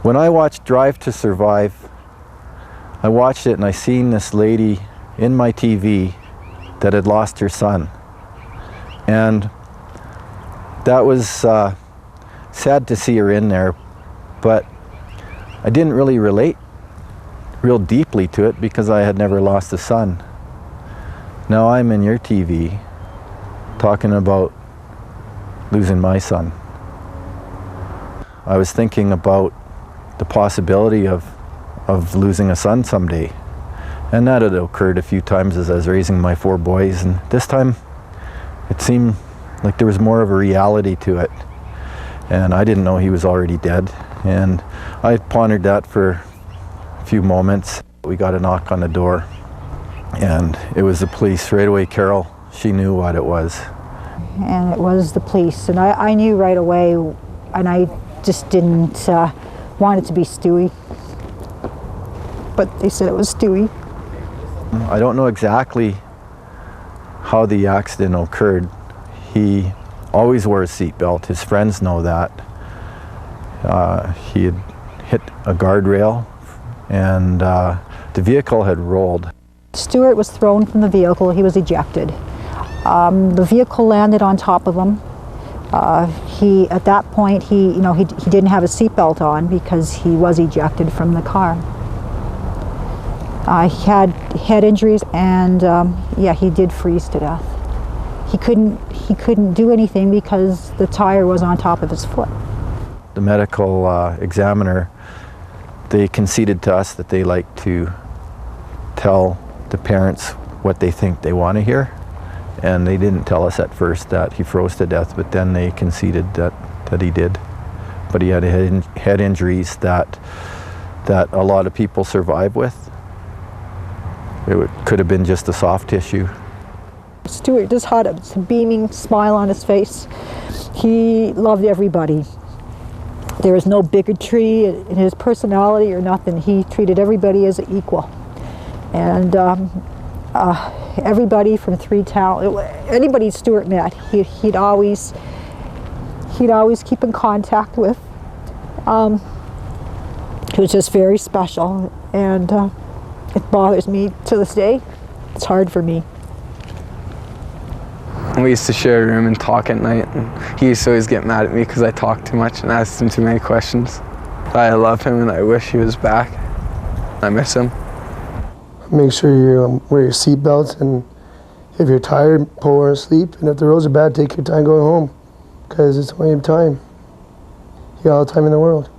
When I watched Drive to Survive, I watched it and I seen this lady in my TV that had lost her son. And that was sad to see her in there, but I didn't really relate real deeply to it because I had never lost a son. Now I'm in your TV talking about losing my son. I was thinking about the possibility of losing a son someday. And that had occurred a few times as I was raising my 4 boys, and this time it seemed like there was more of a reality to it. And I didn't know he was already dead. And I pondered that for a few moments. We got a knock on the door, and it was the police. Right away, Carol, she knew what it was. And it was the police, and I knew right away, and I just didn't want it to be Stewie. But they said it was Stewie. I don't know exactly how the accident occurred. He always wore a seatbelt. His friends know that. He had hit a guardrail, and the vehicle had rolled. Stuart was thrown from the vehicle. He was ejected. The vehicle landed on top of him. At that point, he didn't have a seatbelt on because he was ejected from the car. He had head injuries, and yeah, he did freeze to death. He couldn't do anything because the tire was on top of his foot. The medical examiner, they conceded to us that they like to tell the parents what they think they want to hear. And they didn't tell us at first that he froze to death, but then they conceded that he did. But he had head injuries that a lot of people survive with. It could have been just a soft tissue. Stuart just had a beaming smile on his face. He loved everybody. There was no bigotry in his personality or nothing. He treated everybody as an equal. And everybody from 3 towns, anybody Stuart met, he'd always keep in contact with. It was just very special, and it bothers me to this day. It's hard for me. We used to share a room and talk at night, and he used to always get mad at me because I talked too much and asked him too many questions. I love him and I wish he was back. I miss him. Make sure you wear your seatbelt, and if you're tired, pull or sleep, and if the roads are bad, take your time going home, because it's only time. You got all the time in the world.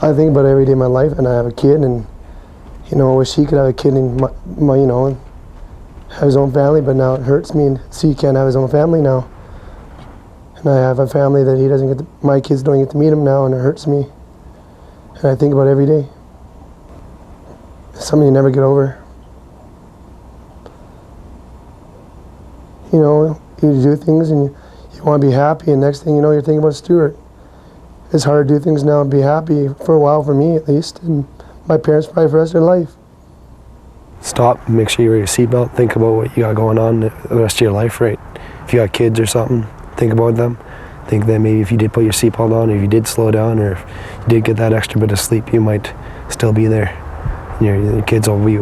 I think about it every day of my life, and I have a kid, and I wish he could have a kid and and have his own family, but now it hurts me and see he can't have his own family now. And I have a family that he doesn't get my kids don't get to meet him now, and it hurts me. And I think about it every day. It's something you never get over. You do things and you want to be happy, and next thing you know, you're thinking about Stuart. It's hard to do things now and be happy, for a while, for me at least, and my parents probably for the rest of their life. Stop, make sure you wear your seatbelt, think about what you got going on the rest of your life, right? If you got kids or something, think about them. Think that maybe if you did put your seatbelt on, or if you did slow down, or if you did get that extra bit of sleep, you might still be there. Your kids won't be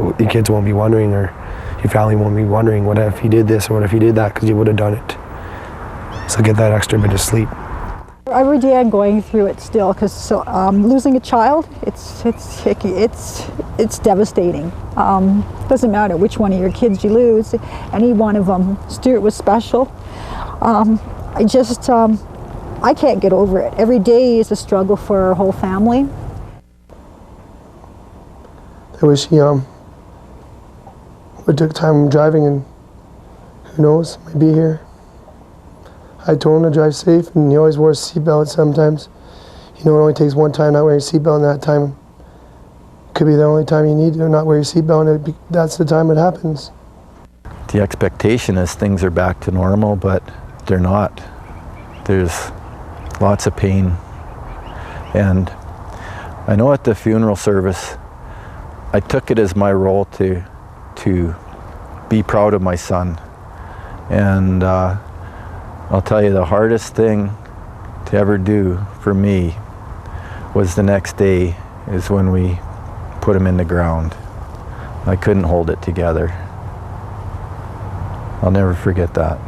wondering, or your family won't be wondering, what if you did this or what if you did that, because you would have done it. So get that extra bit of sleep. Every day I'm going through it still, because losing a child, it's devastating. Doesn't matter which one of your kids you lose, any one of them. Stuart was special. I can't get over it. Every day is a struggle for our whole family. I wish he would took time driving, and who knows, might be here. I told him to drive safe, and he always wore a seatbelt sometimes. It only takes one time not wearing a seatbelt, and that time could be the only time you need to not wear your seatbelt, and that's the time it happens. The expectation is things are back to normal, but they're not. There's lots of pain. And I know at the funeral service, I took it as my role to be proud of my son. And I'll tell you, the hardest thing to ever do for me was the next day is when we put him in the ground. I couldn't hold it together. I'll never forget that.